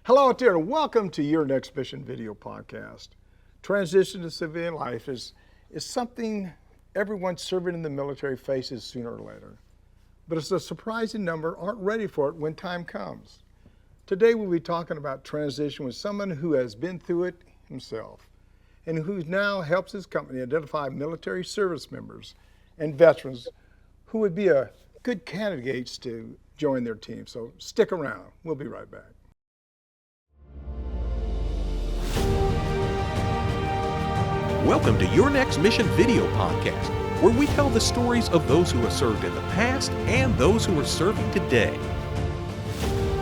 Hello out there and welcome to your Next Mission video podcast. Transition to civilian life is something everyone serving in the military faces sooner or later. But it's a surprising number aren't ready for it when time comes. Today we'll be talking about transition with someone who has been through it himself and who now helps his company identify military service members and veterans who would be good candidates to join their team. So stick around. We'll be right back. Welcome to Your Next Mission video podcast, where we tell the stories of those who have served in the past and those who are serving today.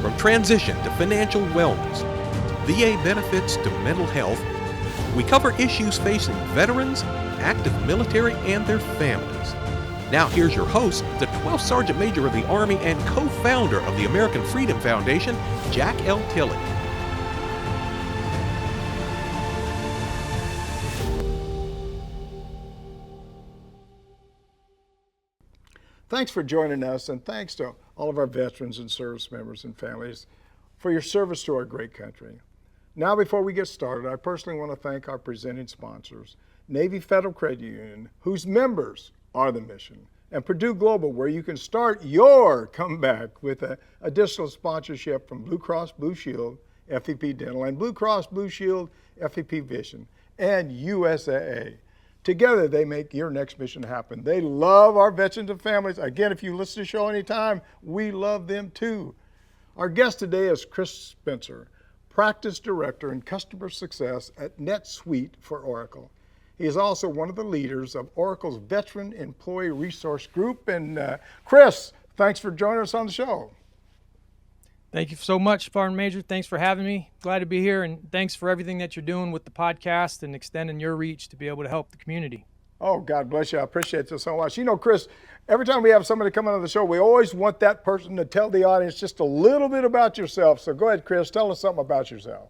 From transition to financial wellness, VA benefits to mental health, we cover issues facing veterans, active military, and their families. Now here's your host, the 12th Sergeant Major of the Army and co-founder of the American Freedom Foundation, Jack L. Tilley. Thanks for joining us, and thanks to all of our veterans and service members and families for your service to our great country. Now, before we get started, I personally want to thank our presenting sponsors, Navy Federal Credit Union, whose members are the mission, and Purdue Global, where you can start your comeback with an additional sponsorship from Blue Cross Blue Shield, FEP Dental, and Blue Cross Blue Shield, FEP Vision, and USAA. Together, they make your next mission happen. They love our veterans and families. Again, if you listen to the show anytime, we love them too. Our guest today is Chris Spencer, Practice Director and Customer Success at NetSuite for Oracle. He is also one of the leaders of Oracle's Veteran Employee Resource Group. And Chris, thanks for joining us on the show. Thank you so much, Sergeant Major. Thanks for having me. Glad to be here, and thanks for everything that you're doing with the podcast and extending your reach to be able to help the community. Oh, God bless you. I appreciate this so much. You know, Chris, every time we have somebody come on the show, we always want that person to tell the audience just a little bit about yourself. So go ahead, Chris, tell us something about yourself.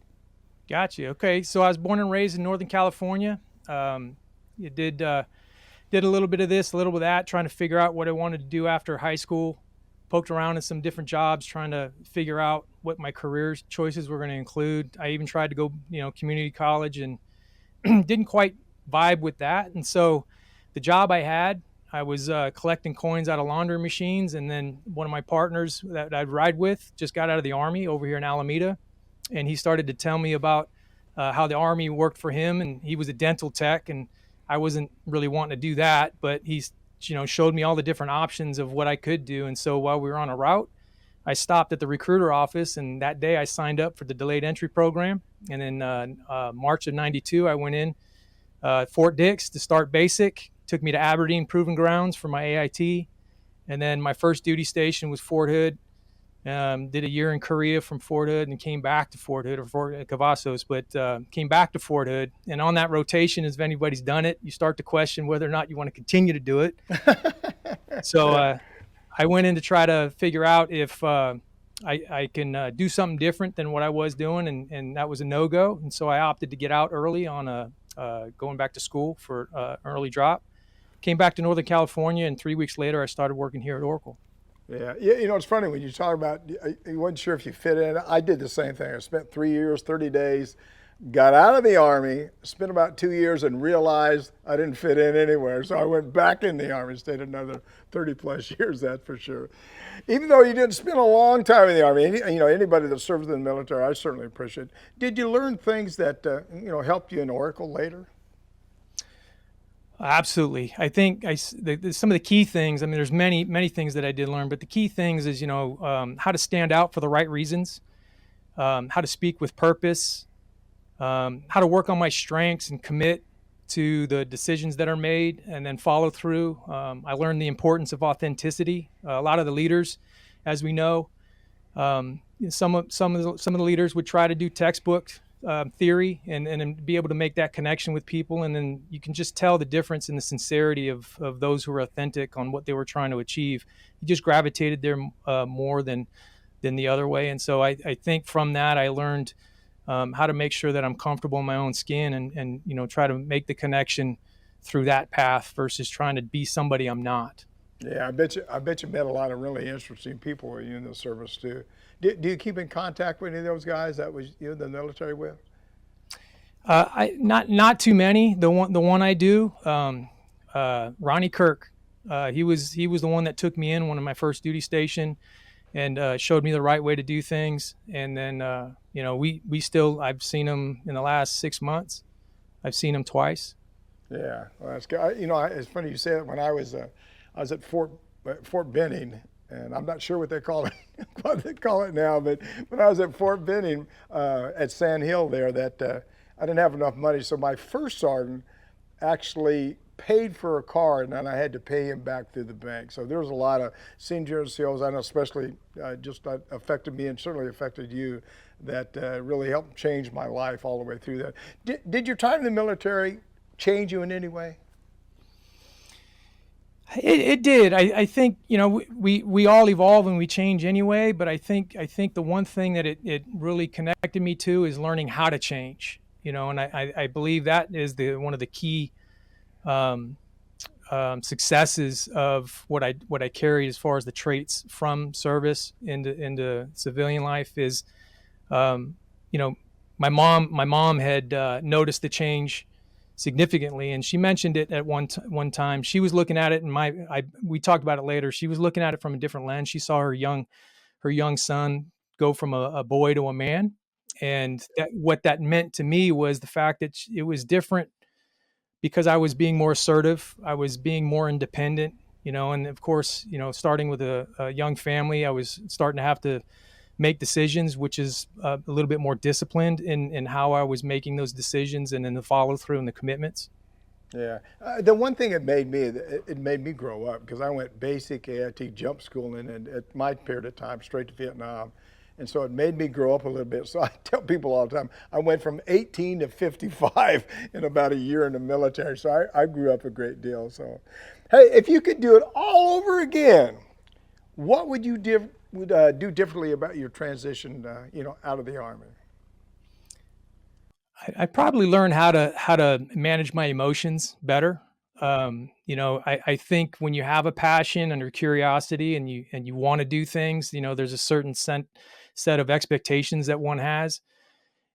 Gotcha. Okay, so I was born and raised in Northern California. You did a little bit of this, a little bit of that, trying to figure out what I wanted to do after high school. Poked around in some different jobs, trying to figure out what my career choices were going to include. I even tried to go, community college, and didn't quite vibe with that. And so the job I had, I was collecting coins out of laundry machines. And then one of my partners that I'd ride with just got out of the Army over here in Alameda. And he started to tell me about how the Army worked for him. And he was a dental tech, and I wasn't really wanting to do that, but he's showed me all the different options of what I could do. And so while we were on a route, I stopped at the recruiter office, and that day I signed up for the delayed entry program. And in March of '92, I went in Fort Dix to start basic. Took me to Aberdeen Proving Grounds for my AIT. And then my first duty station was Fort Hood. Did a year in Korea from Fort Hood and came back to Fort Hood, or Fort Cavazos, but came back to Fort Hood. And on that rotation, if anybody's done it, you start to question whether or not you want to continue to do it. So I went in to try to figure out if I can do something different than what I was doing, and that was a no-go. And so I opted to get out early on going back to school for an early drop. Came back to Northern California, and 3 weeks later, I started working here at Oracle. Yeah, it's funny when you talk about you wasn't sure if you fit in. I did the same thing. I spent 3 years, 30 days, got out of the Army, spent about 2 years, and realized I didn't fit in anywhere. So I went back in the Army, stayed another 30 plus years, that's for sure. Even though you didn't spend a long time in the Army, anybody that serves in the military, I certainly appreciate it. Did you learn things that helped you in Oracle later? Absolutely. I think some of the key things, there's many things that I did learn, but the key things is, how to stand out for the right reasons, how to speak with purpose, how to work on my strengths and commit to the decisions that are made and then follow through. I learned the importance of authenticity. A lot of the leaders, as we know, some of the leaders would try to do textbook theory and be able to make that connection with people, and then you can just tell the difference in the sincerity of those who are authentic on what they were trying to achieve. You just gravitated there more than the other way. And so I think from that I learned how to make sure that I'm comfortable in my own skin and try to make the connection through that path versus trying to be somebody I'm not. Yeah, I bet you met a lot of really interesting people when you were in the service too. Do you keep in contact with any of those guys that was you in the military with? I not too many. The one I do, Ronnie Kirk. He was the one that took me in one of my first duty station, and showed me the right way to do things. And then we still, I've seen him in the last 6 months. I've seen him twice. Yeah, well, that's good. It's funny you say that. When I was at Fort Benning, and I'm not sure what they call it, what they call it now, but when I was at Fort Benning at Sand Hill there, that I didn't have enough money, so my first sergeant actually paid for a car, and then I had to pay him back through the bank. So there was a lot of senior NCOs, I know, especially just that affected me and certainly affected you, that really helped change my life all the way through that. Did your time in the military change you in any way? It did. I think we all evolve and we change anyway. But I think the one thing that it really connected me to is learning how to change. And I believe that is one of the key successes of what I carry as far as the traits from service into civilian life is, my mom had noticed the change significantly, and she mentioned it at one time. She was looking at it, and we talked about it later. She was looking at it from a different lens. She saw her young son go from a boy to a man, and what that meant to me was the fact that it was different because I was being more assertive. I was being more independent, and of course, starting with a young family, I was starting to have to make decisions, which is a little bit more disciplined in how I was making those decisions and in the follow through and the commitments. Yeah, the one thing it made me grow up, because I went basic AIT jump schooling, and at my period of time straight to Vietnam, and so it made me grow up a little bit. So I tell people all the time, I went from 18 to 55 in about a year in the military. So I grew up a great deal. So, hey, if you could do it all over again, what would you do differently about your transition, out of the Army? I probably learned how to manage my emotions better. I think when you have a passion and your curiosity and you want to do things, there's a certain set of expectations that one has.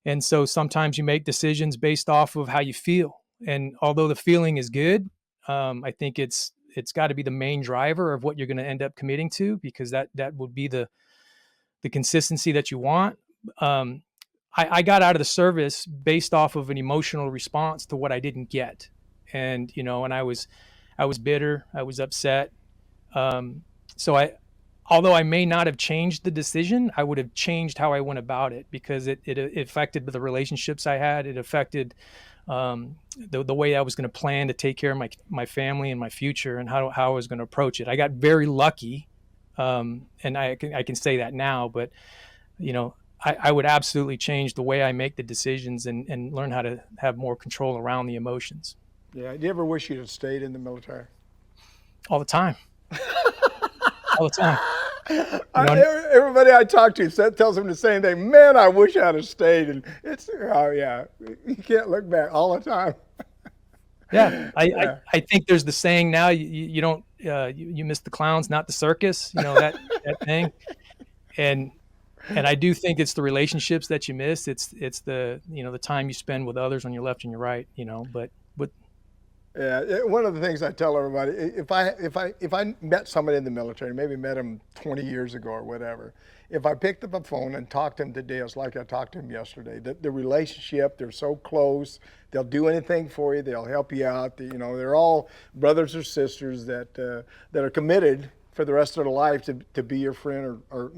And so sometimes you make decisions based off of how you feel. And although the feeling is good, I think it's got to be the main driver of what you're going to end up committing to, because that would be the consistency that you want. I got out of the service based off of an emotional response to what I didn't get. And, and I was bitter, I was upset. So although I may not have changed the decision, I would have changed how I went about it, because it affected the relationships I had. It affected the way I was going to plan to take care of my family and my future, and how I was going to approach it. I got very lucky, and I can say that now, but I would absolutely change the way I make the decisions and learn how to have more control around the emotions. Yeah. Do you ever wish you'd have stayed in the military? All the time. All the time. Everybody I talk to tells them the same thing. Man, I wish I'd have stayed. And it's, oh yeah, you can't look back all the time. Yeah, I think there's the saying now, you don't you miss the clowns, not the circus. That thing, and I do think it's the relationships that you miss. It's the the time you spend with others on your left and your right. But yeah, one of the things I tell everybody, if I met somebody in the military, maybe met him 20 years ago or whatever, if I picked up a phone and talked to him today, it's like I talked to him yesterday. The relationship, they're so close. They'll do anything for you. They'll help you out. They're all brothers or sisters that are committed for the rest of their life to be your friend, or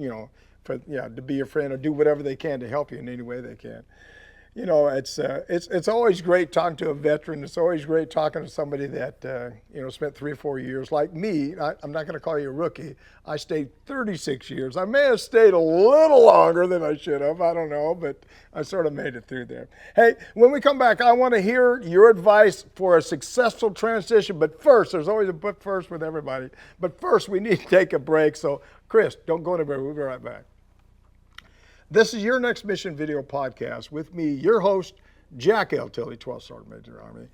to be your friend, or do whatever they can to help you in any way they can. It's always great talking to a veteran. It's always great talking to somebody that spent 3 or 4 years like me. I'm not going to call you a rookie. I stayed 36 years. I may have stayed a little longer than I should have. I don't know, but I sort of made it through there. Hey, when we come back, I want to hear your advice for a successful transition. But first, there's always a but first with everybody. But first, we need to take a break. So, Chris, don't go anywhere. We'll be right back. This is Your Next Mission video podcast with me, your host, Jack L. Tilley, 12th Sergeant Major Army.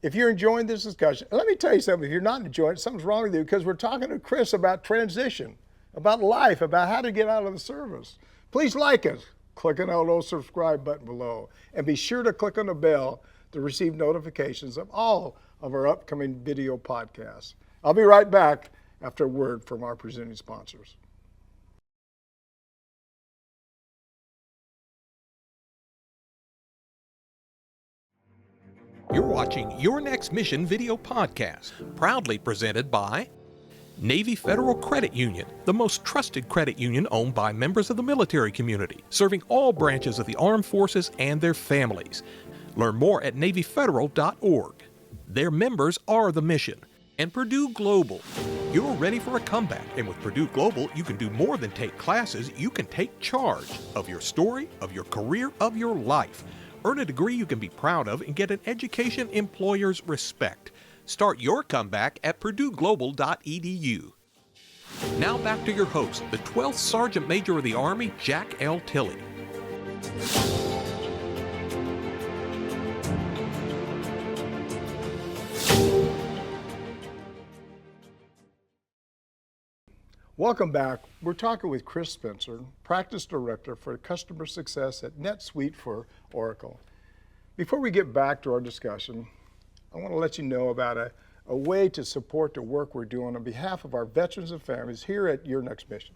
If you're enjoying this discussion, let me tell you something. If you're not enjoying it, something's wrong with you, because we're talking to Chris about transition, about life, about how to get out of the service. Please like us. Click on the little subscribe button below. And be sure to click on the bell to receive notifications of all of our upcoming video podcasts. I'll be right back after a word from our presenting sponsors. You're watching Your Next Mission video podcast, proudly presented by Navy Federal Credit Union, the most trusted credit union owned by members of the military community, serving all branches of the armed forces and their families. Learn more at NavyFederal.org. Their members are the mission. And Purdue Global. You're ready for a comeback, and with Purdue Global, you can do more than take classes. You can take charge of your story, of your career, of your life. Earn a degree you can be proud of and get an education employers respect. Start your comeback at purdueglobal.edu. Now back to your host, the 12th Sergeant Major of the Army, Jack L. Tilley. Welcome back. We're talking with Chris Spencer, Practice Director for Customer Success at NetSuite for Oracle. Before we get back to our discussion, I want to let you know about a way to support the work we're doing on behalf of our veterans and families here at Your Next Mission.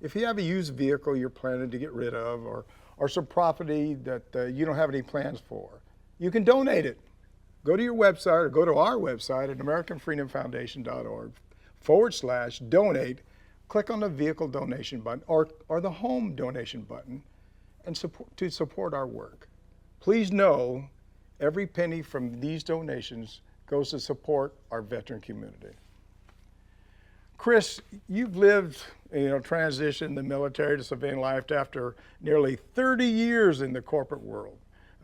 If you have a used vehicle you're planning to get rid of, or some property that you don't have any plans for, you can donate it. Go to your website, or go to our website at AmericanFreedomFoundation.org/donate. Click on the vehicle donation button or the home donation button and support our work. Please know every penny from these donations goes to support our veteran community. Chris, you've lived, transitioned the military to civilian life after nearly 30 years in the corporate world.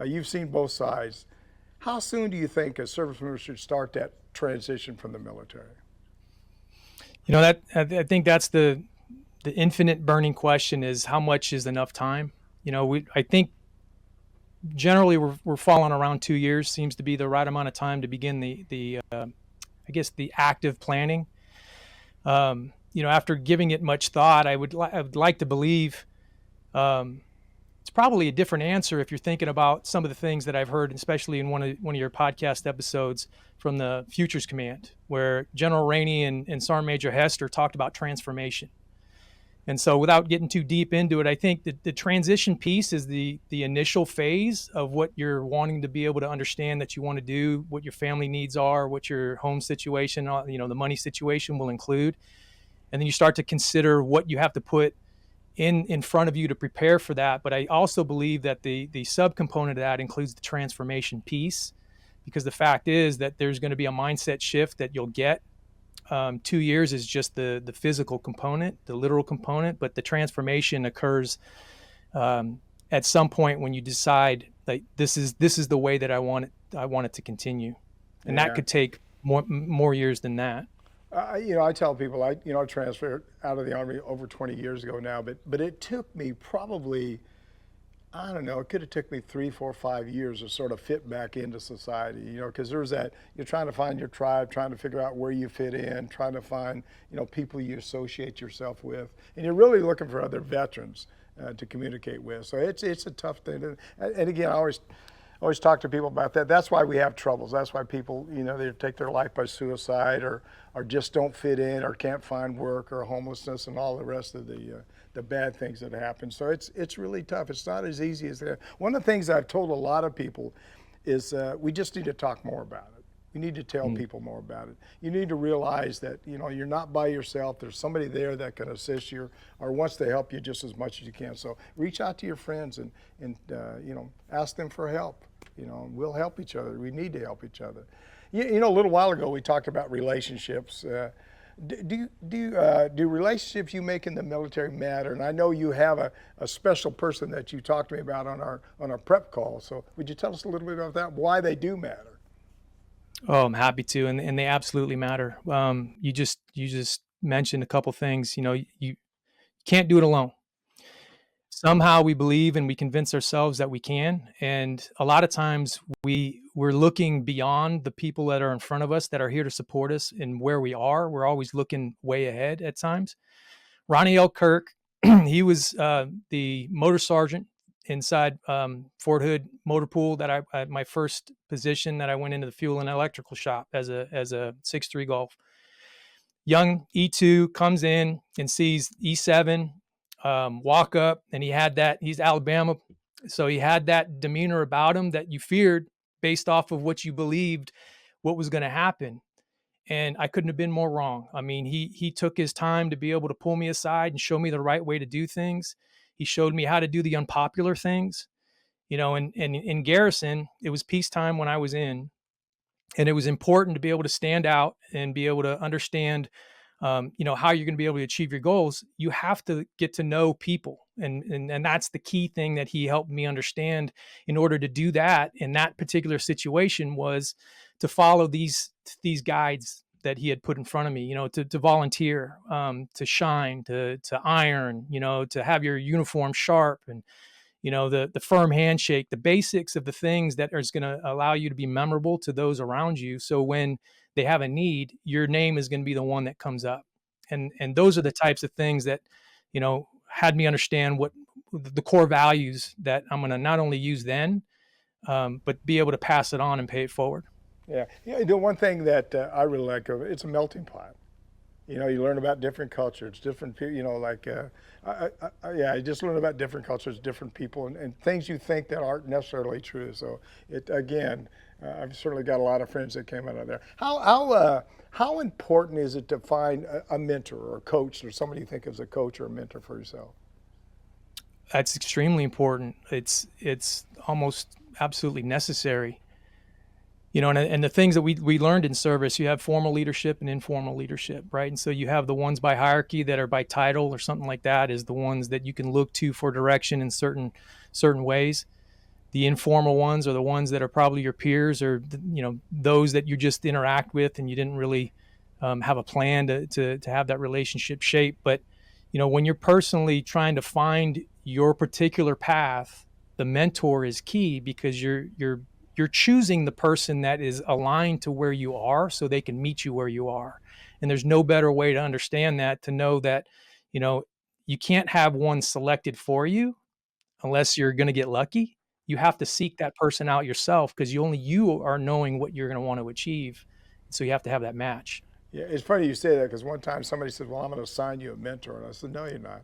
You've seen both sides. How soon do you think a service member should start that transition from the military? That I think that's the infinite burning question, is how much is enough time? I think generally we're falling around 2 years seems to be the right amount of time to begin the active planning. After giving it much thought, I would like to believe it's probably a different answer if you're thinking about some of the things that I've heard, especially in one of your podcast episodes from the Futures Command, where General Rainey and Sergeant Major Hester talked about transformation. And so without getting too deep into it, I think that the transition piece is the initial phase of what you're wanting to be able to understand that you want to do, what your family needs are, what your home situation, the money situation will include. And then you start to consider what you have to put in front of you to prepare for that. But I also believe that the subcomponent of that includes the transformation piece, because the fact is that there's going to be a mindset shift that you'll get. 2 years is just the physical component, the literal component, but the transformation occurs at some point when you decide that this is the way that I want it to continue, and that could take more years than that. I tell people I transferred out of the Army over 20 years ago now, but it took me probably, I don't know, it could have took me 3, 4, 5 years to sort of fit back into society, because there's that, you're trying to find your tribe, trying to figure out where you fit in, trying to find, people you associate yourself with, and you're really looking for other veterans to communicate with. So it's a tough thing. And again, I always talk to people about that. That's why we have troubles. That's why people, they take their life by suicide or just don't fit in or can't find work or homelessness and all the rest of the bad things that happen. So it's really tough. It's not as easy as that. One of the things I've told a lot of people is we just need to talk more about it. We need to tell people more about it. You need to realize that, you're not by yourself. There's somebody there that can assist you or wants to help you just as much as you can. So reach out to your friends and ask them for help. We'll help each other. We need to help each other. A little while ago we talked about relationships. Do relationships you make in the military matter? And I know you have a special person that you talked to me about on our prep call. So would you tell us a little bit about that? Why they do matter? Oh, I'm happy to, and they absolutely matter. You just mentioned a couple things. You can't do it alone. Somehow we believe and we convince ourselves that we can, and a lot of times we we're looking beyond the people that are in front of us that are here to support us and where we are. We're always looking way ahead at times. Ronnie L. Kirk, he was the motor sergeant inside Fort Hood Motor Pool that my first position that I went into the fuel and electrical shop as a 6.3 Golf. Young E2 comes in and sees E7 walk up, and he's Alabama, so he had that demeanor about him that you feared based off of what you believed what was going to happen. And I couldn't have been more wrong. I mean, he took his time to be able to pull me aside and show me the right way to do things. He showed me how to do the unpopular things, and in garrison, it was peacetime when I was in, and it was important to be able to stand out and be able to understand, how you're going to be able to achieve your goals. You have to get to know people. And that's the key thing that he helped me understand in order to do that in that particular situation was to follow these guides that he had put in front of me, to volunteer, to shine, to iron, to have your uniform sharp and, the firm handshake, the basics of the things that is going to allow you to be memorable to those around you. So when they have a need, your name is going to be the one that comes up. And those are the types of things that, had me understand what the core values that I'm going to not only use then, but be able to pass it on and pay it forward. Yeah. The one thing that I really like of it, it's a melting pot. You learn about different cultures, different people, you just learn about different cultures, different people, and things you think that aren't necessarily true. So I've certainly got a lot of friends that came out of there. How important is it to find a mentor or a coach or somebody you think of as a coach or a mentor for yourself? That's extremely important. It's almost absolutely necessary. And the things that we learned in service, you have formal leadership and informal leadership, right? And so you have the ones by hierarchy that are by title or something like that is the ones that you can look to for direction in certain ways. The informal ones are the ones that are probably your peers or, those that you just interact with and you didn't really have a plan to have that relationship shape. But, when you're personally trying to find your particular path, the mentor is key because you're choosing the person that is aligned to where you are so they can meet you where you are. And there's no better way to understand that, to know that, you can't have one selected for you unless you're going to get lucky. You have to seek that person out yourself because only you are knowing what you're going to want to achieve. So you have to have that match. Yeah, it's funny you say that because one time somebody said, well, I'm going to assign you a mentor. And I said, no, you're not.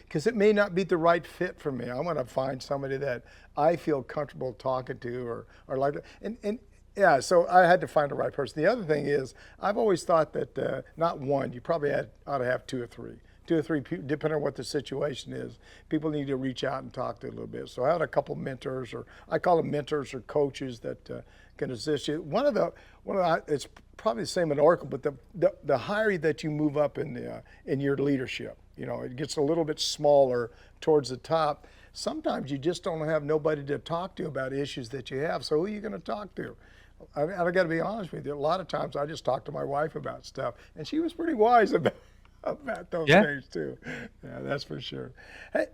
Because it may not be the right fit for me. I want to find somebody that I feel comfortable talking to or like that. And yeah, so I had to find the right person. The other thing is, I've always thought that not one, you probably ought to have two or three people, depending on what the situation is. People need to reach out and talk to a little bit. So I had a couple mentors, or I call them mentors or coaches that can assist you. One of the it's probably the same at Oracle, but the higher that you move up in your leadership, it gets a little bit smaller towards the top. Sometimes you just don't have nobody to talk to about issues that you have. So who are you going to talk to? I got to be honest with you. A lot of times I just talk to my wife about stuff, and she was pretty wise about those things too. Yeah, that's for sure.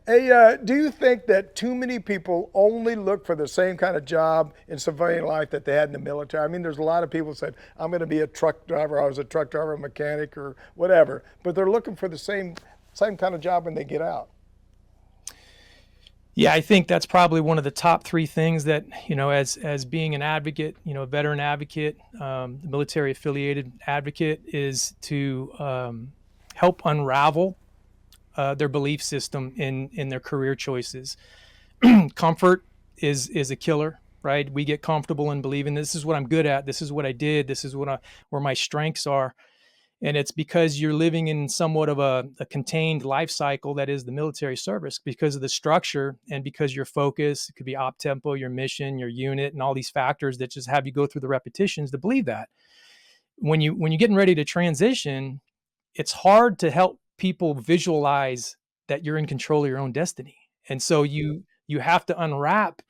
Hey, do you think that too many people only look for the same kind of job in civilian life that they had in the military? I mean, there's a lot of people who said, I'm going to be a truck driver. I was a truck driver, a mechanic, or whatever. But they're looking for the same kind of job when they get out. Yeah, I think that's probably one of the top three things that, as being an advocate, a veteran advocate, military affiliated advocate, is to help unravel their belief system in their career choices. Comfort is a killer, right? We get comfortable in believing this is what I'm good at. This is what I did. This is where my strengths are. And it's because you're living in somewhat of a contained life cycle that is the military service because of the structure and because your focus, it could be op tempo, your mission, your unit, and all these factors that just have you go through the repetitions to believe that. When you're getting ready to transition, it's hard to help people visualize that you're in control of your own destiny. And so you have to unwrap,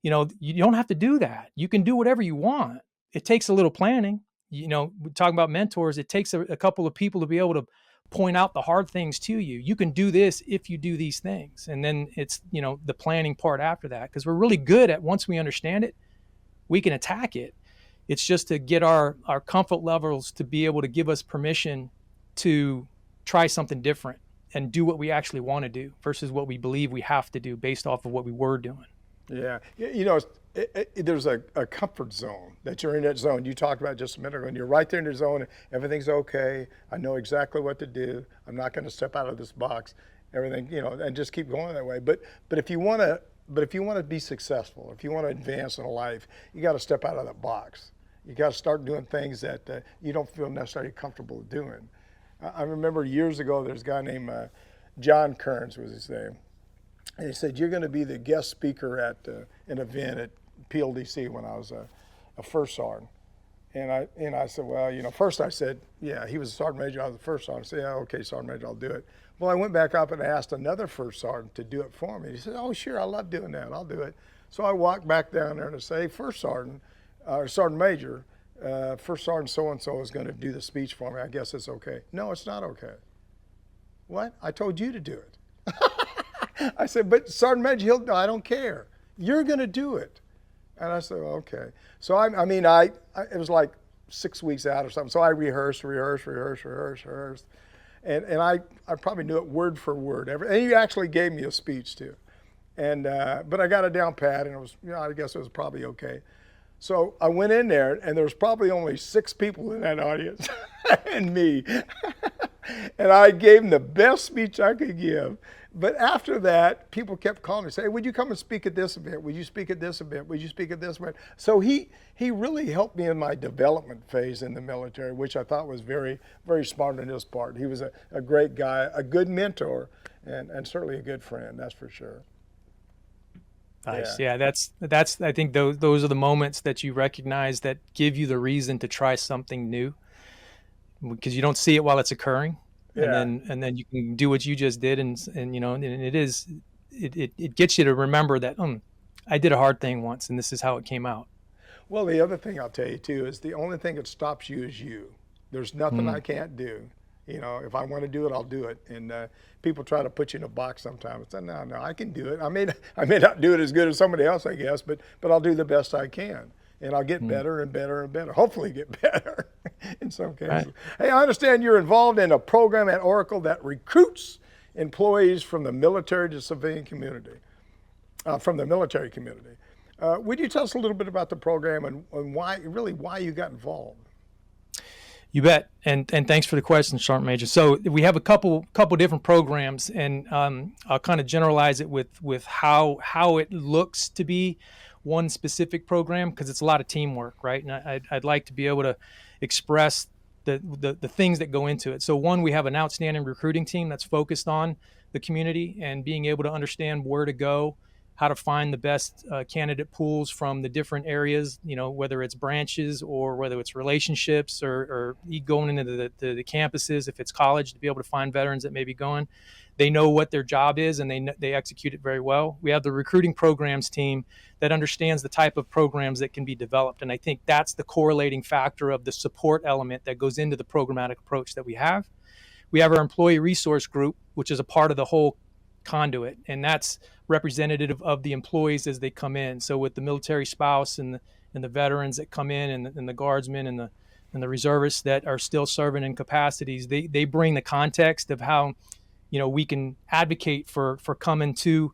you don't have to do that. You can do whatever you want. It takes a little planning. We're talking about mentors. It takes a couple of people to be able to point out the hard things to you. You can do this if you do these things. And then it's, the planning part after that, because we're really good at, once we understand it, we can attack it. It's just to get our comfort levels to be able to give us permission to try something different and do what we actually want to do versus what we believe we have to do based off of what we were doing. Yeah. There's a comfort zone that you're in, that zone you talked about just a minute ago, and you're right there in your zone. Everything's okay. I know exactly what to do. I'm not going to step out of this box. Everything, and just keep going that way. But if you want to be successful, if you want to advance in life, you got to step out of that box. You got to start doing things that you don't feel necessarily comfortable doing. I remember years ago, there's a guy named John Kearns was his name. And he said, you're going to be the guest speaker at an event at PLDC when I was a first sergeant. And I said, well, first I said, yeah, he was a sergeant major, I was the first sergeant. I said, yeah, okay, sergeant major, I'll do it. Well, I went back up and asked another first sergeant to do it for me. He said, oh, sure, I love doing that, I'll do it. So I walked back down there and I say, first sergeant, or sergeant major, first sergeant so-and-so is going to do the speech for me. I guess it's okay. No, it's not okay. What? I told you to do it. I said, but Sergeant Major, I don't care. You're going to do it. And I said, okay. So it was like 6 weeks out or something. So I rehearsed. And I probably knew it word for word. And he actually gave me a speech too. And, but I got it down pat, and it was, I guess it was probably okay. So I went in there, and there was probably only 6 people in that audience and me. And I gave him the best speech I could give. But after that, people kept calling me, say, hey, would you come and speak at this event? Would you speak at this event? Would you speak at this event? So he really helped me in my development phase in the military, which I thought was very, very smart on his part. He was a great guy, a good mentor, and certainly a good friend, that's for sure. Nice. Yeah, that's I think those are the moments that you recognize that give you the reason to try something new, because you don't see it while it's occurring. Yeah. And then you can do what you just did, and it gets you to remember that I did a hard thing once, and this is how it came out. Well, the other thing I'll tell you too is the only thing that stops you is you. There's nothing I can't do. If I want to do it, I'll do it. And people try to put you in a box sometimes. I say, no, I can do it. I may not do it as good as somebody else, I guess, but I'll do the best I can. And I'll get better and better and better. Hopefully get better in some cases. Right. Hey, I understand you're involved in a program at Oracle that recruits employees from the military to civilian community, from the military community. Would you tell us a little bit about the program and why you got involved? You bet. And thanks for the question, Sergeant Major. So we have a couple different programs, and I'll kind of generalize it with how it looks to be one specific program, because it's a lot of teamwork, right? And I'd like to be able to express the things that go into it. So one, we have an outstanding recruiting team that's focused on the community and being able to understand where to go, how to find the best candidate pools from the different areas, whether it's branches or whether it's relationships or going into the campuses, if it's college, to be able to find veterans that may be going. They know what their job is, and they execute it very well. We have the recruiting programs team that understands the type of programs that can be developed. And I think that's the correlating factor of the support element that goes into the programmatic approach that we have. We have our employee resource group, which is a part of the whole conduit, and that's representative of the employees as they come in. So with the military spouse and the veterans that come in, and the guardsmen and the reservists that are still serving in capacities, they bring the context of how we can advocate for coming to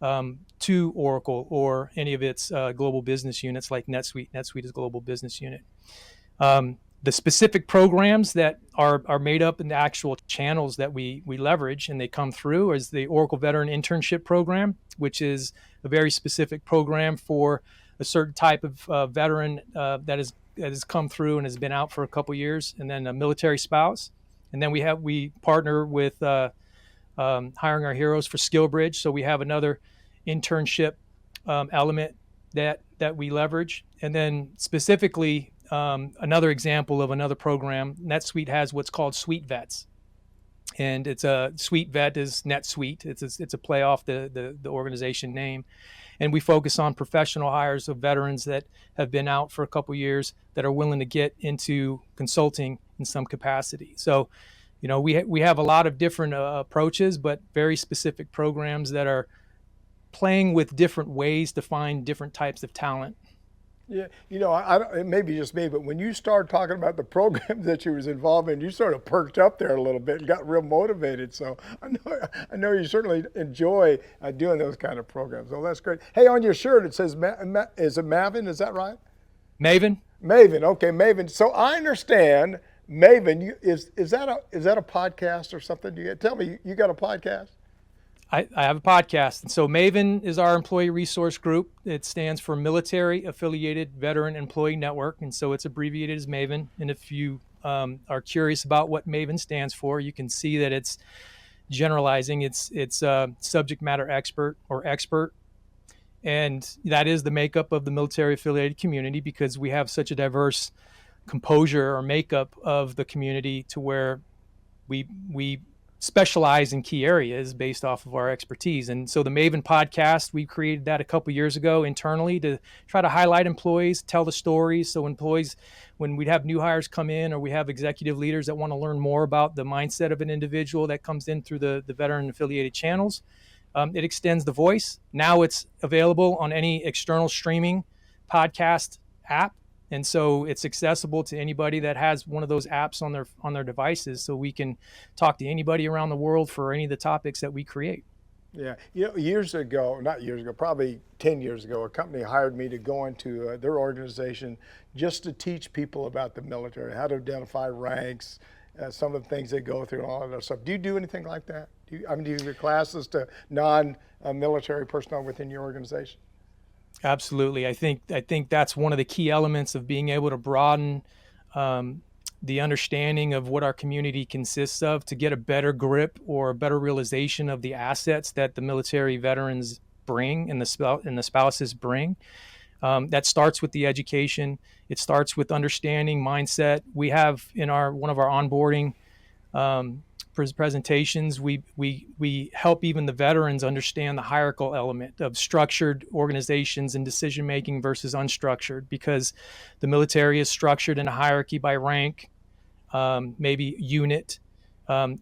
Oracle or any of its global business units like NetSuite. NetSuite is a global business unit. The specific programs that are made up in the actual channels that we leverage and they come through is the Oracle Veteran Internship Program, which is a very specific program for a certain type of veteran that has come through and has been out for a couple years, and then a military spouse. And then we partner with Hiring Our Heroes for SkillBridge, so we have another internship element that we leverage. And then specifically, another example of another program, NetSuite has what's called Suite Vets. And it's a Suite Vet is NetSuite. It's a play off the organization name. And we focus on professional hires of veterans that have been out for a couple years that are willing to get into consulting in some capacity. So We have a lot of different approaches, but very specific programs that are playing with different ways to find different types of talent. Yeah, it may be just me, but when you started talking about the programs that you was involved in, you sort of perked up there a little bit and got real motivated. So I know you certainly enjoy doing those kind of programs. Oh, that's great. Hey, on your shirt it says, is it Maven? Is that right? Maven. Maven. Okay, Maven. So I understand Maven. Is that a podcast or something? Tell me, you got a podcast? I have a podcast. And so Maven is our employee resource group. It stands for Military Affiliated Veteran Employee Network. And so it's abbreviated as Maven. And if you are curious about what Maven stands for, you can see that it's generalizing. It's subject matter expert or expert. And that is the makeup of the military affiliated community, because we have such a diverse composure or makeup of the community to where we specialize in key areas based off of our expertise. And so the Maven podcast, we created that a couple years ago internally to try to highlight employees, tell the stories. So employees, when we have new hires come in, or we have executive leaders that want to learn more about the mindset of an individual that comes in through the veteran affiliated channels, it extends the voice. Now it's available on any external streaming podcast app. And so it's accessible to anybody that has one of those apps on their devices, so we can talk to anybody around the world for any of the topics that we create. Yeah, years ago, not years ago, probably 10 years ago, a company hired me to go into their organization just to teach people about the military, how to identify ranks, some of the things they go through and all of that stuff. Do you do anything like that? Do you give classes to non-military personnel within your organization? Absolutely. I think that's one of the key elements of being able to broaden the understanding of what our community consists of, to get a better grip or a better realization of the assets that the military veterans bring and the spouses bring. That starts with the education. It starts with understanding mindset. We have in one of our onboarding presentations, we help even the veterans understand the hierarchical element of structured organizations and decision making versus unstructured, because the military is structured in a hierarchy by rank, maybe unit.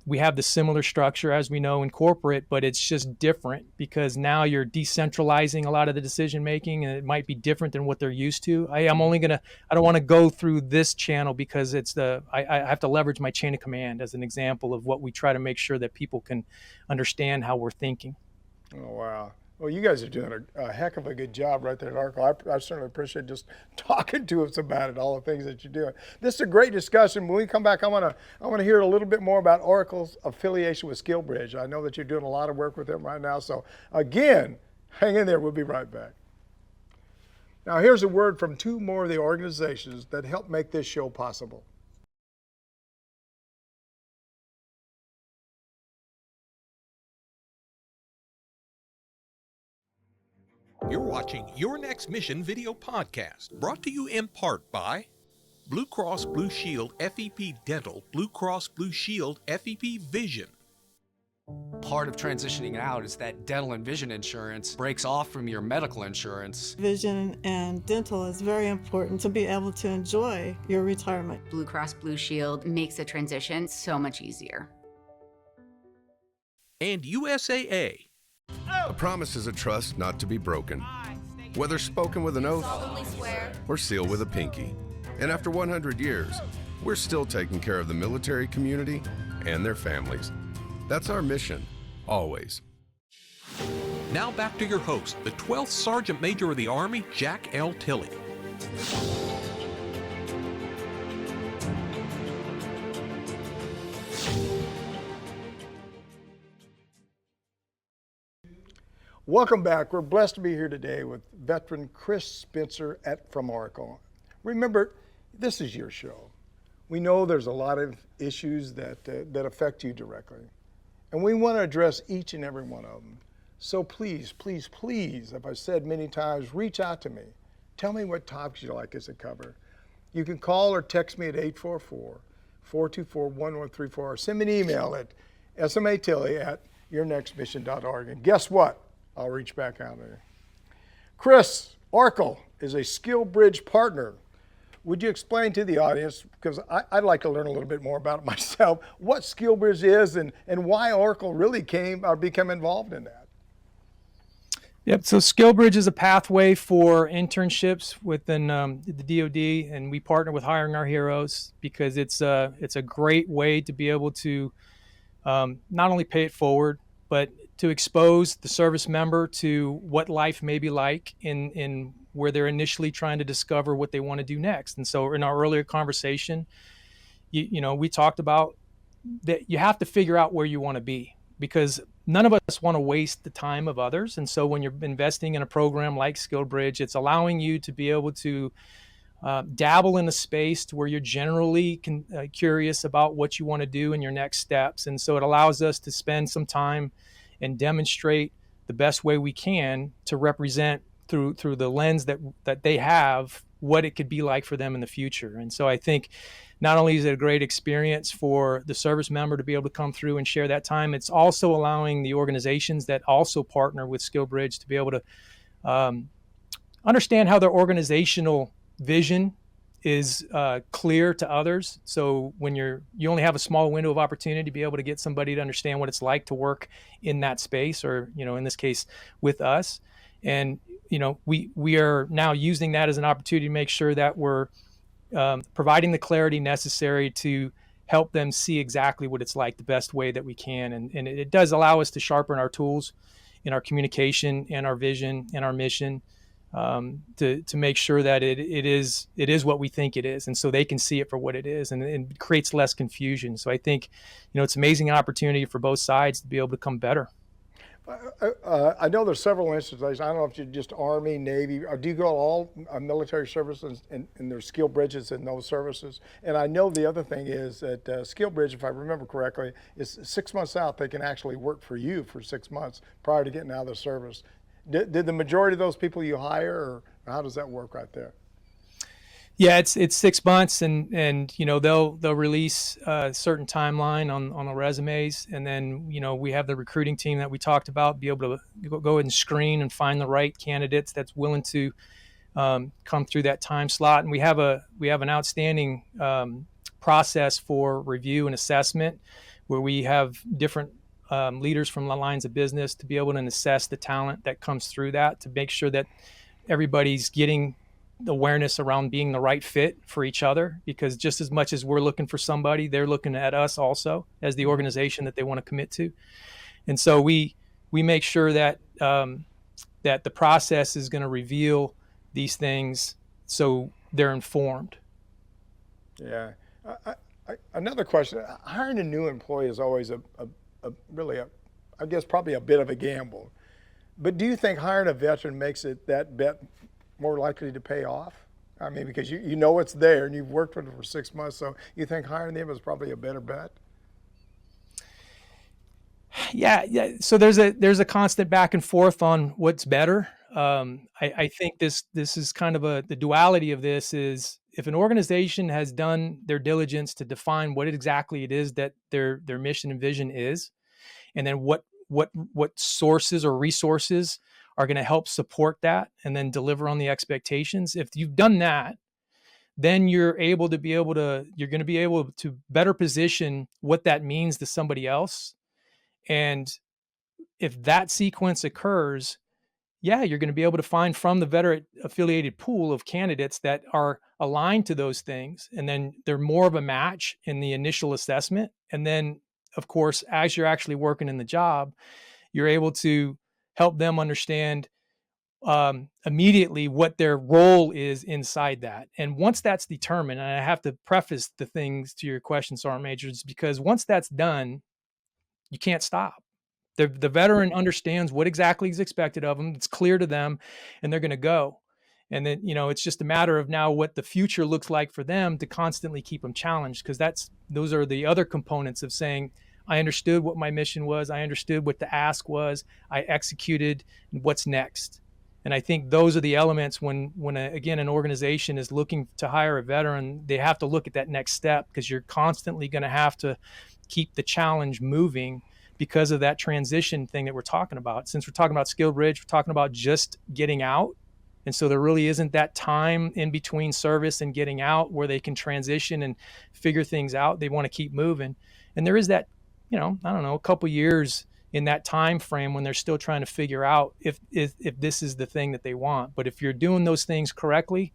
We have the similar structure as we know in corporate, but it's just different because now you're decentralizing a lot of the decision making, and it might be different than what they're used to. I don't want to go through this channel because I have to leverage my chain of command as an example of what we try to make sure that people can understand how we're thinking. Oh, wow. Well, you guys are doing a heck of a good job right there at Arco. I certainly appreciate just talking to us about it, all the things that you're doing. This is a great discussion. When we come back, I want to hear a little bit more about Oracle's affiliation with SkillBridge. I know that you're doing a lot of work with them right now. So again, hang in there. We'll be right back. Now, here's a word from two more of the organizations that help make this show possible. You're watching Your Next Mission video podcast, brought to you in part by Blue Cross Blue Shield FEP Dental, Blue Cross Blue Shield FEP Vision. Part of transitioning out is that dental and vision insurance breaks off from your medical insurance. Vision and dental is very important to be able to enjoy your retirement. Blue Cross Blue Shield makes the transition so much easier. And USAA. A promise is a trust not to be broken, whether spoken with an oath or sealed with a pinky. And after 100 years, we're still taking care of the military community and their families. That's our mission, always. Now back to your host, the 12th Sergeant Major of the Army, Jack L. Tilley. Welcome back. We're blessed to be here today with veteran Chris Spencer from Oracle. Remember, this is your show. We know there's a lot of issues that affect you directly, and we want to address each and every one of them. So please, please, please, as I've said many times, reach out to me. Tell me what topics you'd like us to cover. You can call or text me at 844-424-1134, or send me an email at smatilley@yournextmission.org. And guess what? I'll reach back out there. Chris, Oracle is a SkillBridge partner. Would you explain to the audience, because I'd like to learn a little bit more about it myself, what SkillBridge is and why Oracle really became involved in that? Yep. So SkillBridge is a pathway for internships within the DoD, and we partner with Hiring Our Heroes because it's a great way to be able to not only pay it forward, but to expose the service member to what life may be like in where they're initially trying to discover what they want to do next. And so in our earlier conversation, we talked about that you have to figure out where you want to be, because none of us want to waste the time of others. And so when you're investing in a program like SkillBridge, it's allowing you to be able to dabble in a space to where you're generally curious about what you want to do in your next steps. And so it allows us to spend some time and demonstrate the best way we can to represent through the lens that they have what it could be like for them in the future. And so I think not only is it a great experience for the service member to be able to come through and share that time, it's also allowing the organizations that also partner with SkillBridge to be able to understand how their organizational vision is clear to others. So when you only have a small window of opportunity to be able to get somebody to understand what it's like to work in that space, or in this case with us. And we are now using that as an opportunity to make sure that we're providing the clarity necessary to help them see exactly what it's like the best way that we can. And it does allow us to sharpen our tools in our communication and our vision and our mission, to make sure that it is what we think it is, and so they can see it for what it is, and it creates less confusion. So I think it's an amazing opportunity for both sides to be able to become better. I know there's several institutions. I don't know if you're just Army, Navy, or do you go to all military services and there's skill bridges in those services? And I know the other thing is that skill bridge, if I remember correctly, is 6 months out. They can actually work for you for 6 months prior to getting out of the service. Did the majority of those people you hire, or how does that work right there? Yeah, it's 6 months, and they'll release a certain timeline on the resumes, and then we have the recruiting team that we talked about, be able to go ahead and screen and find the right candidates that's willing to come through that time slot. And we have an outstanding process for review and assessment, where we have different leaders from the lines of business to be able to assess the talent that comes through that, to make sure that everybody's getting the awareness around being the right fit for each other, because just as much as we're looking for somebody, they're looking at us also as the organization that they want to commit to. And so we make sure that that the process is going to reveal these things so they're informed. Yeah. Another question: hiring a new employee is always really I guess probably a bit of a gamble. But do you think hiring a veteran makes it that bet more likely to pay off? I mean, because you know it's there and you've worked with them for 6 months, so you think hiring them is probably a better bet? Yeah. So there's a constant back and forth on what's better. I think this is kind of the duality of this is, if an organization has done their diligence to define what exactly it is that their mission and vision is, and then what sources or resources are going to help support that and then deliver on the expectations. If you've done that, then you're going to be able to better position what that means to somebody else. And if that sequence occurs, yeah, you're going to be able to find from the veteran affiliated pool of candidates that are aligned to those things. And then they're more of a match in the initial assessment. And then, of course, as you're actually working in the job, you're able to help them understand immediately what their role is inside that. And once that's determined, and I have to preface the things to your question, Sergeant Majors, because once that's done, you can't stop. The veteran understands what exactly is expected of them. It's clear to them, and they're going to go. And then, it's just a matter of now what the future looks like for them to constantly keep them challenged, because those are the other components of saying, I understood what my mission was. I understood what the ask was. I executed. What's next? And I think those are the elements when an organization is looking to hire a veteran, they have to look at that next step, because you're constantly going to have to keep the challenge moving because of that transition thing that we're talking about. Since we're talking about SkillBridge, we're talking about just getting out And so there really isn't that time in between service and getting out where they can transition and figure things out. They want to keep moving. And there is that, I don't know, a couple years in that time frame when they're still trying to figure out if this is the thing that they want. But if you're doing those things correctly,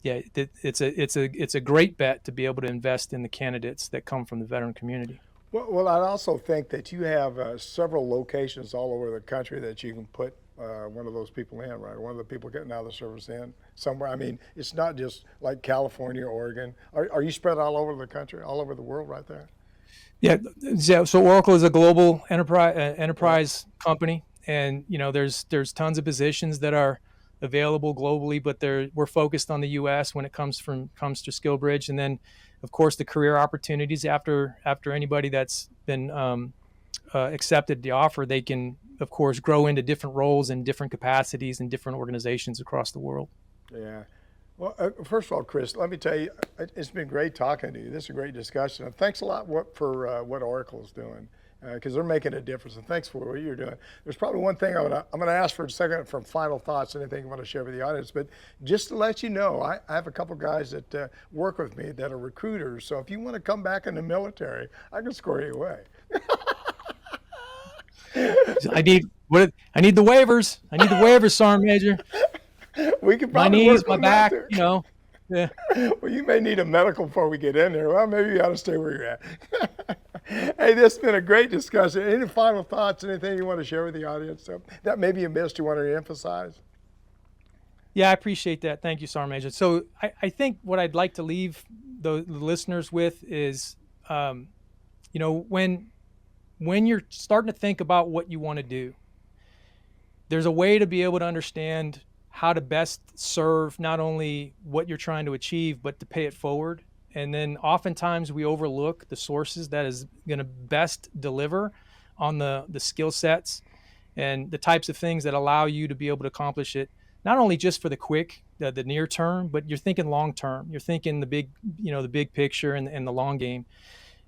yeah, it's a great bet to be able to invest in the candidates that come from the veteran community. Well, I also think that you have several locations all over the country that you can put one of those people in, right? One of the people getting out of the service in somewhere. I mean, it's not just like California, Oregon. Are you spread all over the country, all over the world right there? Yeah. So Oracle is a global enterprise company, and there's tons of positions that are available globally, but we're focused on the U.S. when it comes to SkillBridge, and then of course the career opportunities after anybody that's been accepted the offer, they can of course grow into different roles and different capacities in different organizations across the world. Yeah. Well, first of all, Chris, let me tell you, it's been great talking to you. This is a great discussion. And thanks a lot for what Oracle is doing, because they're making a difference. And thanks for what you're doing. There's probably one thing I'm going to ask for a second for final thoughts, anything you want to share with the audience. But just to let you know, I have a couple guys that work with me that are recruiters. So if you want to come back in the military, I can square you away. I need the waivers. I need the waivers, Sergeant Major. We can my probably knees, work my on back, that too. Yeah. Well, you may need a medical before we get in there. Well, maybe you ought to stay where you're at. Hey, this has been a great discussion. Any final thoughts, anything you want to share with the audience that maybe you missed, you want to emphasize? Yeah, I appreciate that. Thank you, Sergeant Major. So I think what I'd like to leave the listeners with is, when you're starting to think about what you want to do, there's a way to be able to understand how to best serve not only what you're trying to achieve, but to pay it forward. And then oftentimes we overlook the sources that is going to best deliver on the skill sets and the types of things that allow you to be able to accomplish it, not only just for the quick, the near term, but you're thinking long term. You're thinking the big picture and the long game.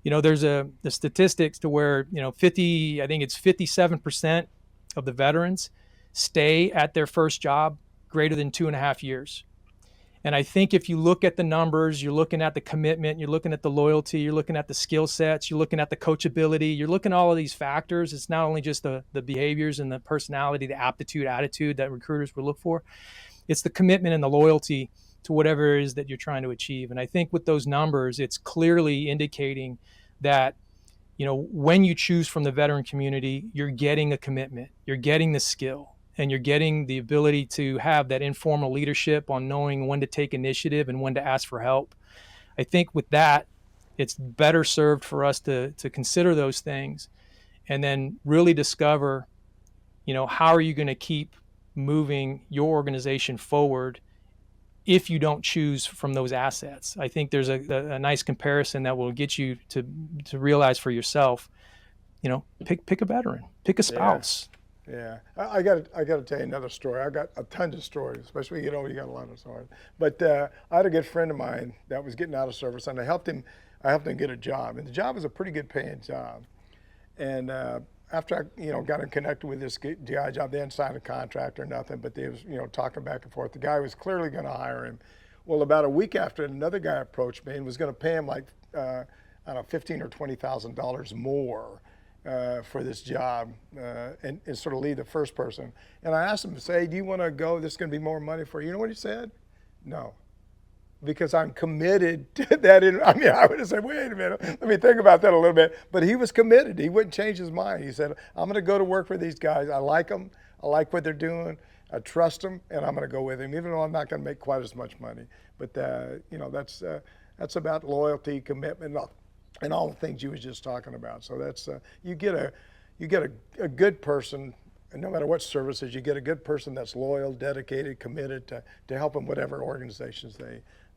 There's the statistics to where, I think it's 57% of the veterans stay at their first job greater than 2.5 years. And I think if you look at the numbers, you're looking at the commitment, you're looking at the loyalty, you're looking at the skill sets, you're looking at the coachability, you're looking at all of these factors. It's not only just the behaviors and the personality, the aptitude, attitude that recruiters would look for. It's the commitment and the loyalty to whatever it is that you're trying to achieve. And I think with those numbers, it's clearly indicating that, when you choose from the veteran community, you're getting a commitment, you're getting the skill, and you're getting the ability to have that informal leadership on knowing when to take initiative and when to ask for help. I think with that, it's better served for us to consider those things and then really discover, how are you going to keep moving your organization forward if you don't choose from those assets. I think there's a nice comparison that will get you to realize for yourself, pick a veteran, pick a spouse. Yeah, I got to tell you another story. I got a ton of stories, especially when you get older, you got a lot of stories. But I had a good friend of mine that was getting out of service, and I helped him get a job, and the job was a pretty good paying job. And after I got him connected with this guy job, they hadn't signed a contract or nothing, but they was talking back and forth. The guy was clearly going to hire him. Well, about a week after, another guy approached me and was going to pay him like I don't know, $15,000 or $20,000 more. For this job and sort of lead the first person. And I asked him to say, do you want to go? This is going to be more money for you. You know what he said? No, because I'm committed to that. I would have said, wait a minute, let me think about that a little bit. But he was committed. He wouldn't change his mind. He said, I'm going to go to work for these guys. I like them. I like what they're doing. I trust them, and I'm going to go with them, even though I'm not going to make quite as much money. But that's about loyalty, commitment, and all the things you was just talking about. So that's you get a good person, and no matter what services, you get a good person that's loyal, dedicated, committed to helping whatever organizations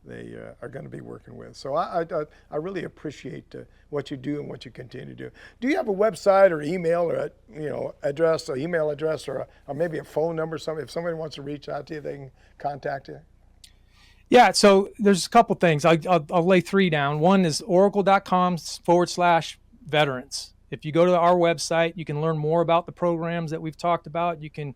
they are going to be working with. So I really appreciate what you do and what you continue to do. Do you have a website or email or address, or email address, or maybe a phone number? If somebody wants to reach out to you, they can contact you. Yeah, so there's a couple things. I'll lay three down. One is oracle.com/veterans. If you go to our website, you can learn more about the programs that we've talked about. You can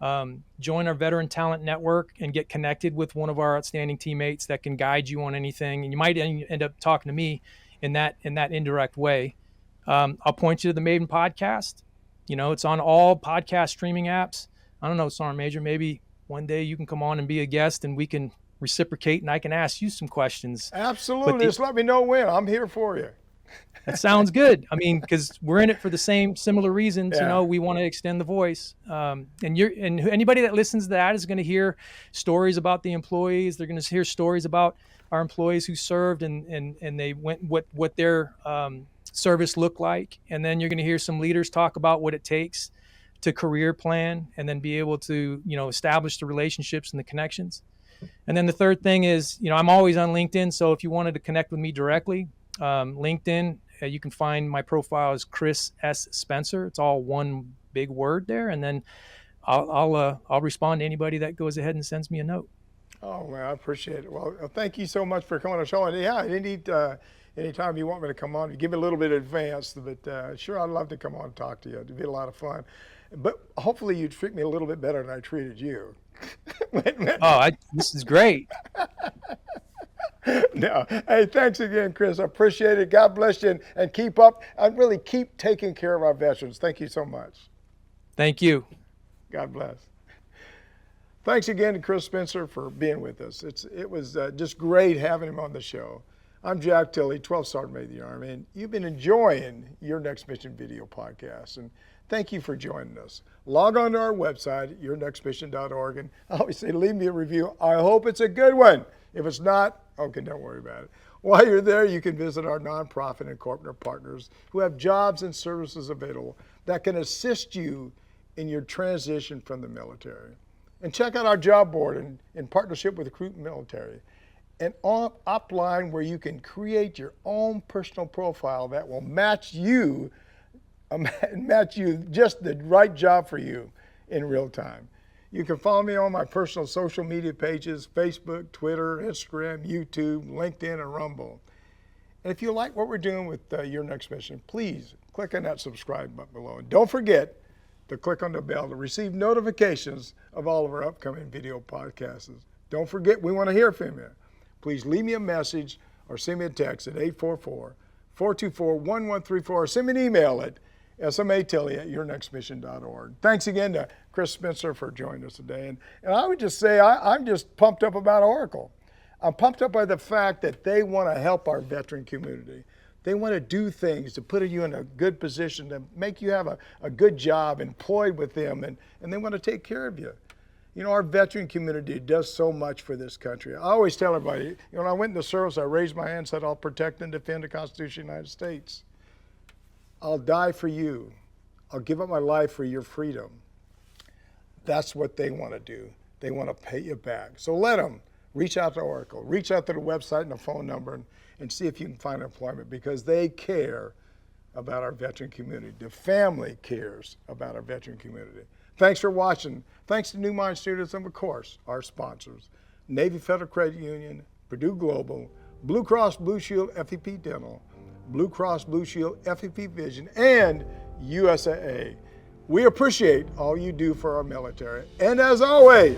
join our Veteran Talent Network and get connected with one of our outstanding teammates that can guide you on anything. And you might end up talking to me in that indirect way. I'll point you to the Maven podcast. It's on all podcast streaming apps. I don't know, Sergeant Major, maybe one day you can come on and be a guest and we can reciprocate and I can ask you some questions. Absolutely. Just let me know when. I'm here for you. That sounds good. I mean, because we're in it for the similar reasons. Yeah. We want to extend the voice. And anybody that listens to that is going to hear stories about the employees. They're going to hear stories about our employees who served and they went what their service looked like. And then you're going to hear some leaders talk about what it takes to career plan and then be able to establish the relationships and the connections. And then the third thing is I'm always on LinkedIn. So if you wanted to connect with me directly, LinkedIn, you can find my profile as Chris S. Spencer. It's all one big word there, and then I'll respond to anybody that goes ahead and sends me a note. Oh man, I appreciate it. Well, thank you so much for coming on the show. And yeah, anytime you want me to come on, give me a little bit of advance. But sure, I'd love to come on and talk to you. It'd be a lot of fun. But hopefully, you'd treat me a little bit better than I treated you. This is great. No. Hey, thanks again, Chris. I appreciate it. God bless you and keep up and really keep taking care of our veterans. Thank you so much. Thank you. God bless. Thanks again to Chris Spencer for being with us. It was just great having him on the show. I'm Jack Tilley, 12th Sergeant Major of the Army, and you've been enjoying Your Next Mission video podcast. And thank you for joining us. Log on to our website, yournextmission.org, and I always say leave me a review. I hope it's a good one. If it's not, okay, don't worry about it. While you're there, you can visit our nonprofit and corporate partners who have jobs and services available that can assist you in your transition from the military. And check out our job board in partnership with Recruit Military, an upline where you can create your own personal profile that will match you just the right job for you in real time. You can follow me on my personal social media pages, Facebook, Twitter, Instagram, YouTube, LinkedIn, and Rumble. And if you like what we're doing with Your Next Mission, please click on that subscribe button below. And don't forget to click on the bell to receive notifications of all of our upcoming video podcasts. Don't forget, we want to hear from you. Please leave me a message or send me a text at 844-424-1134 or send me an email at smatilley@yournextmission.org. Thanks again to Chris Spencer for joining us today. And I would just say I'm just pumped up about Oracle. I'm pumped up by the fact that they want to help our veteran community. They want to do things to put you in a good position, to make you have a good job employed with them, and they want to take care of you. Our veteran community does so much for this country. I always tell everybody, when I went in the service, I raised my hand and said, I'll protect and defend the Constitution of the United States. I'll die for you. I'll give up my life for your freedom. That's what they want to do. They want to pay you back. So let them reach out to Oracle, reach out to the website and the phone number and see if you can find employment, because they care about our veteran community. The family cares about our veteran community. Thanks for watching. Thanks to New Mind Students and, of course, our sponsors, Navy Federal Credit Union, Purdue Global, Blue Cross Blue Shield FEP Dental, Blue Cross Blue Shield FEP Vision, and USAA. We appreciate all you do for our military. And as always,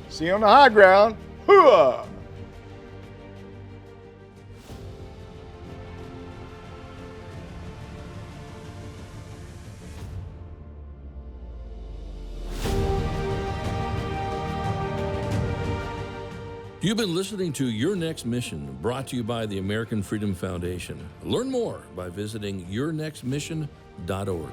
see you on the high ground. Hooah! You've been listening to Your Next Mission, brought to you by the American Freedom Foundation. Learn more by visiting yournextmission.org.